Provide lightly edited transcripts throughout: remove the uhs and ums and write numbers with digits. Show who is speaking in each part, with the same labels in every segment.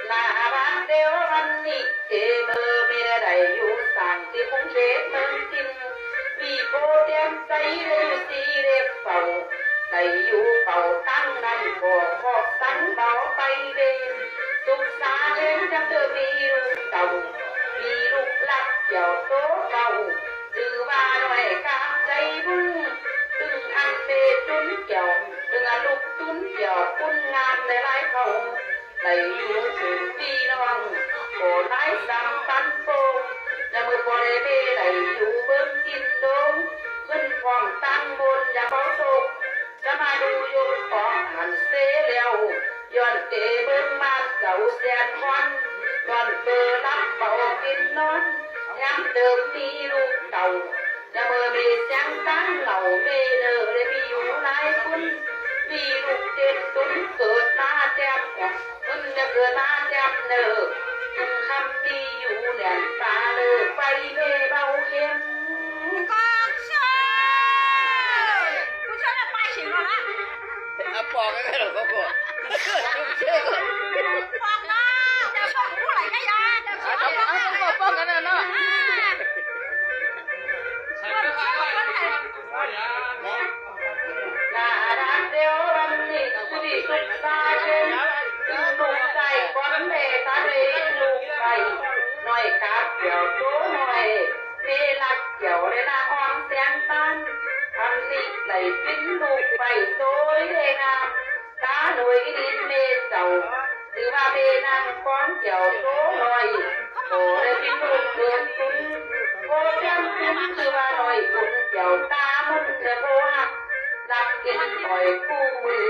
Speaker 1: หน้าบ้านเดียววันนี้เอเมอไม่ได้อยู่สั่งที่กรุงเทพเมืองจินวีโปเตียมใจเลยสีเรียบเป่าได้อยู่เป่าตั้งนั้นบอกบอกสังเบาไปเดินสุขสาเล่นจังเธอมีลูกเต่ามีลูกลักเกี่ยวโตเก่าถือว่าหน่อยกาใจบุ้งตึงอันเปจุนเกี่ยวตึงอันลูกจุนเกี่ยวคุณงามในไรเขาได้อยู่ถึงพี่น้องโอ้ไล่สัมปันโปจะมือโปเลเบได้อยู่เบิ้งกินดงขึ้นความตั้งบนอย่าเบาโศกจะมาดูยกของหันเสียแล้วย้อนเตะเบิ้งมาเก่าแสนควันย้อนเปิดรับเป่ากินนอนย้ำเติมมีลูกเต่าจะเมื่อมีเสียงตั้งเหล่าเมเนอร์เลยมีอยู่หลายคนมีลูกเจ็บตุ้นเกิดมาแจ่มมันจะเกิดมาแจ่มเนอตุ้งคำดีอยู่แหลมตาเลิกไปเบเบาเข้ม
Speaker 2: กองเชียผู้ช่วยละไปฉิงแล้วละ
Speaker 3: เอาปอกไม่หรอกก็ปอกเชื่อก่อน
Speaker 2: ปอกนะจะปอกผู้ไหลได้ยังจะปอก
Speaker 3: เอาปอกกันนะเนาะ
Speaker 1: หน้าด้านเดียววันนี้สุริสุขตาเย็นตึงลูกใจก้อนเมตาเรลูกไปหน่อยกาบเกี่ยวโตหน่อยเมลักเกี่ยวเลยนะอ่อนเสียงตันอันนี้ไหลปิ้นลูกไปโตยเรงามตาหน่วยดินเมเจ้าหรือว่าเมนางก้อนเกี่ยวโตหน่อยโตเลยปิ้นลูกเกินคุณโคจำคุณคือว่าหน่อยคุณเกี่ยวตามุนเธอโคหักรักกินหอยคู่มือ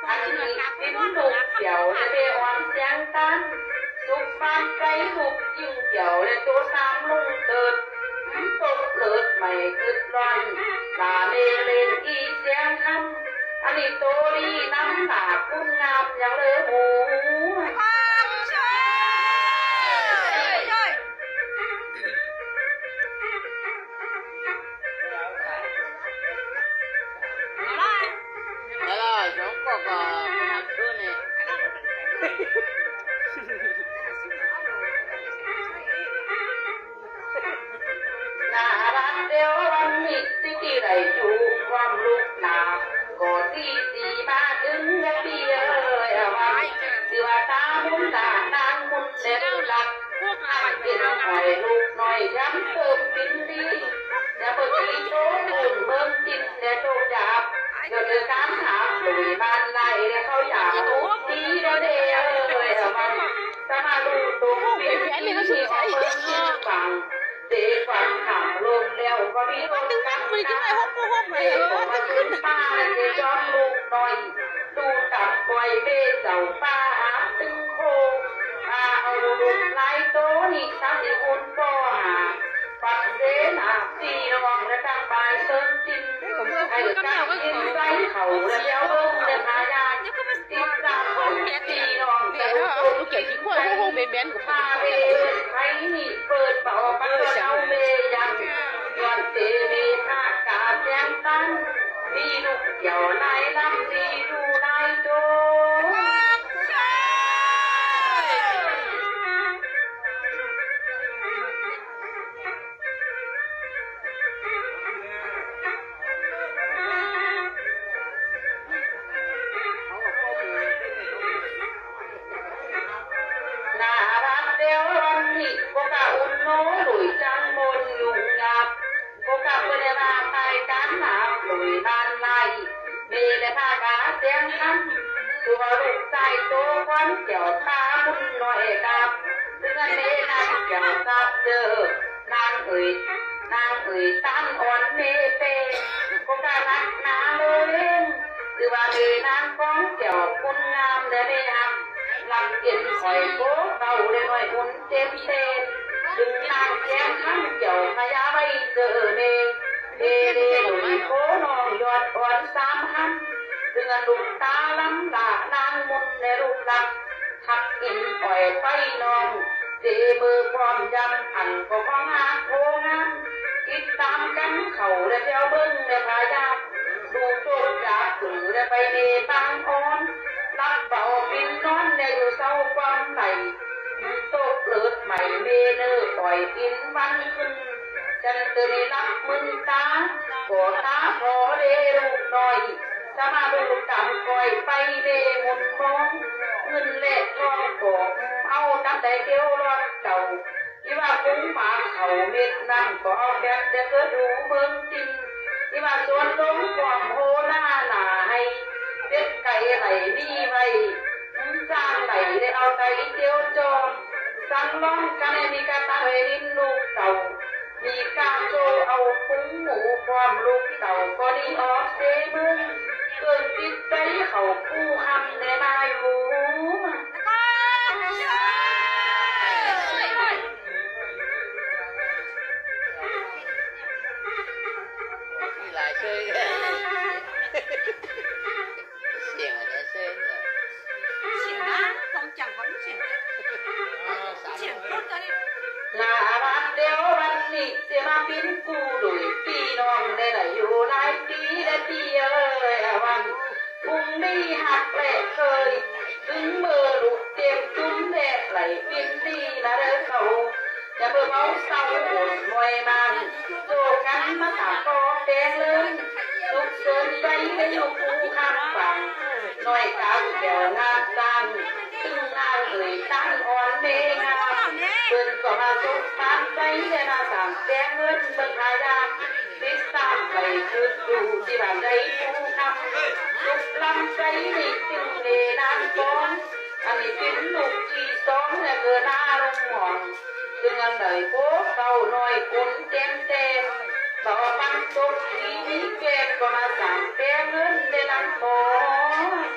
Speaker 1: อันนี้ปิ้นลูกเกี่ยวเลยเมอ่อนเสียงตันสุกบ้านใจสุกยิ่งเกี่ยวเลยตัวสามลุงเติดตกเลิดไม่กึดร้อนตาเมเลนอีเสียงคำอันนี้โตดีน้ำหนาคุณงามอย่างเลอหมู
Speaker 2: กองเชีย
Speaker 3: อะไรสองปอกก็ประมาณตัวนี่
Speaker 1: หน้าบ้านเดียววันนี้สิที่ไรอยู่ความลุกหนาก็ที่สีมาถึงและเปียเลยวันที่ว่าตามุนตานางมุนเล็ดหลักอันกินหอยลูกหน่อยย้ำเติมกินดีอย่าเปิดทีโชว์บุญเมืองจิตและโชว์จับเดี๋ยวเดือดการถามหลุยมันไล่แล้วเขาอยากรู้ดีเด้อเด้อเลยมันจะมาดูตรงปีนี้ที่เขาเปิดฟังเด็กฟังข่าวลงแล้วก็มีคนกันนะเด็กมาขึ้นป้าเด็กจอมลูกหน่อยดูต่ำปล่อยเบ้เจ้าป้าหาตึงโคเอาลูกไล่โตนี่ทำให้คุณพ่อหาปัดเสนาสีระวังและตั้งใบเติมจิ้มให้กันยินใจเขาและเลี้ยวเบิ้งและพายาติดตามคนสีระวังแต่ลูกเกี่ยวขี้ขั้วพวกเบนเบนกับพาเบนไอ้นี่เปิดเป่าปัดเจ้าเบยังย้อนเตเมพากาแจ้งตันมีลูกเกี่ยวไล่ลำดีดูไล่โจหน้าบ้านเดียววันนี้ก็กะอุ่นโน้หลุยจังบนยุ่งยับก็กะเพื่อนมาไปการหนาหลุยบ้านไล่มีและผ้ากาเสียงคำตัวลูกใจโตควันเกี่ยวตาบุญหน่อยกับเพื่อนเมนางเกี่ยวกับเจอนางเอ่ยตันอ่อนเมเปก็กะรักนาเล่นคือว่าเมนางก้องเกี่ยวคุณงามและเมหักหลังกินหอยโป๊เบาเลยหน่อยอุ่นเต็มเต็มดึงนางแก้มข้างเกี่ยวพยาใบเจอเมเดเดหนุ่ยโป๊นองยอดอ่อนสามหันดึงลูกตาล้ำลานางมุนในรูปลักทักกินปล่อยไปนองเจมือพร้อมยำอันก็ของหาโคงามติดตามกันเข่าและเจ้าเบิ้งและพายา ดูโจมจากผือได้ไปในบางอ้อนรับเบาปินนอนในอยู่เศร้าความไหลโตเลิดใหม่เมเนอร์ปล่อยกินวันขึ้นจันเตอร์รับมึนตาขอตาพอเดลูกหน่อยจะมาดูจำก่อยไปเดมุนมองเงินเล็กทองกอกเอาตั้งแต่เกี่ยวรอดเก่าที่ว่าปุ้งหมาเขาเม็ดนั่งก็เอาแบบเด็กก็ดูเมืองจริงที่ว่าส่วนลงความโหหน้าหนาให้เป็ดไก่ไหลนี่ไว้สร้างไหลได้เอาไก่เจียวจอมสั่งล้อมกันให้มีการตาเวรินลูกเต่ามีกาโจเอาปุ้งหมูความลูกเต่าก็ดีออกเซมึงเกินจิตใจเขาคู่คำในมาอยู่
Speaker 3: มีหลายเชิงเลยเสียงอะไรเชิงเหรอ
Speaker 1: ลาบ้านเดียววันนี้เสียมาปิ้นกูดุยพี่น้องได้ไหลอยู่หลายปีได้ปีเอ้ยวันพรุ่งนี้หักแหลกเคยถึงเบอร์ลูกเต็มจุ้มแดกไหลปิ้นดีนะเด้อเขาอย่าเบอร์เบาเศร้าหดหน่วยบางโจกันมาถามก็แดงเลยลุกเดินไปให้ลูกกูข้างฝั่งหน่อยกาวแก้วงามจังตึงนางเอ่ยตั้งอ่อนเมงามเปินก็มาสุกตามใจได้มาสั่งแดงเงินเบิ่งหายากติดตามไปคือดูที่บ้านใจผู้คำลุกลำใจนี่จึงเลนานก้อนอันนี้เป็นลูกที่สองและเกิดหน้าลงหม่อนจึงอันไหนโป๊เก่าหน่อยกุนเต็มเต็มต่อปันตกทีนี้แกก็มาสั่งแดงเงินได้นำก้อน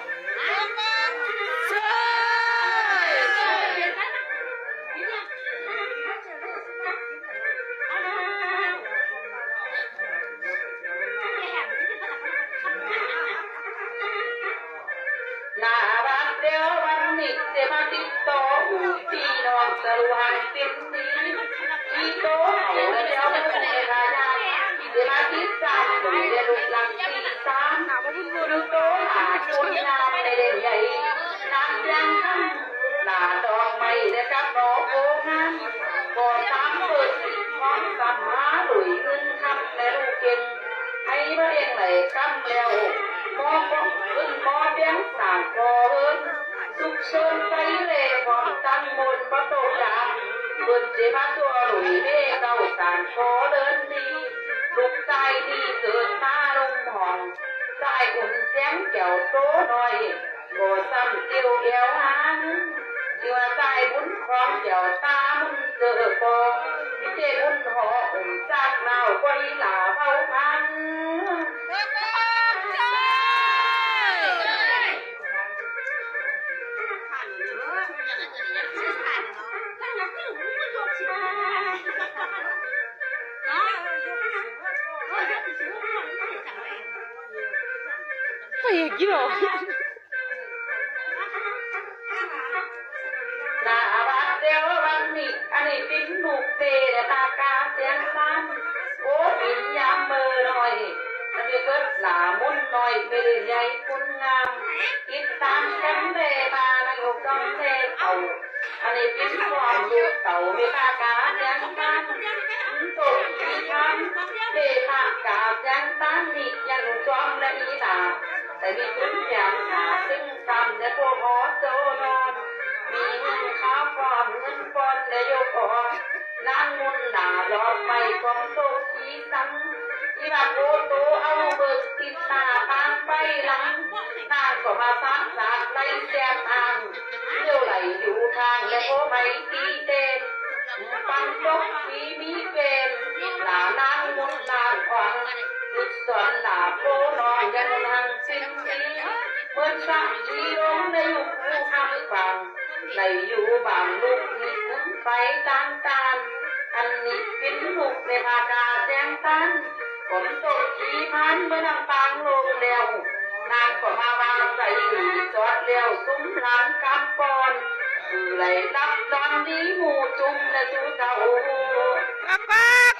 Speaker 1: หน้าบ้านเดียววันนี้เสียมาติดต่ออู่พี่น้องสรวนเป็นดีที่โตเขาแล้วเดียวไม่ได้ขายได้เสียมาติดตามหนุ่ยได้ลูกหลังตีสามดูโตหาคนงามในเด่นใหญ่นักยังทำหน้าดอกไม้ได้กับดอกโกงามก่อตามเปิดสีความสัมมาหลุยเงินคำในลูกเก่งให้มาเองไหลคำแล้วมองมองขึ้นมองเบี้ยงสางคอเฮินสุขเชิญไปเล่ความตั้งมนพระโตกาเปิดเจมาตัวหลุยเล่เก่าสางคอเดินดีลูกใจดีเกิดมาลงห้องใจอุ่นเสียงแก้วโตหน่อยโบซ้ำเตียวเอวหางเชื่อใจบุญของเจ้าตามุนเจอปอพิเจบุญหออุ่นจากนาวไว้หลาเบาพัน
Speaker 2: ไปอีกกี่หรอ
Speaker 1: หน้าบ้านเดียววันนี้อันนี้ปิ้นลูกเตะตากาเสียงสั้นโอ้ปิ้นยามเบอร์หน่อยมันจะเกิดหนามุนหน่อยไม่ได้ใหญ่คุณงามติดตามแคมเบมาในหกกำเทเขาอันนี้ปิ้นความลูกเต่าไม่ตากาเสียงสั้นตกที่คันเบตากาเสียงสั้นนี่ยังจอมและอีหนาแต่มีตุ้นยางหาซึ่งซ้ำและพวกหอโจนอนมีเงินข้าวความเงินปอนและยกออกนางมุนหนาดอกไม้ของโตขีสังที่ว่าโตโตเอาเบิกติดหน้าปางไปหลังนางก็มาซักสากไล่แจมทางเลี้ยวไหลอยู่ทางและโพไม้ตีเต็มปันตกขีมีเป็นหน้านางมุนนางขวังลุดสอนหน้าโพนอนยังหังสิ้นสีเหมือนสักทีลงในยุคผู้คำฟังในอยู่บางลูกนี่ถึงไปต่างกันอันนี้เป็นลูกในภากาแจ้งตันฝนตกขี้พันเมื่อนำตางลงแล้วนางก็มาวางใส่หลีจอดเลี้ยวซุ้มหลังกำปอนคือไหลรับนอนนี้หมู่จุ่มและจูเจ้า
Speaker 2: ป้า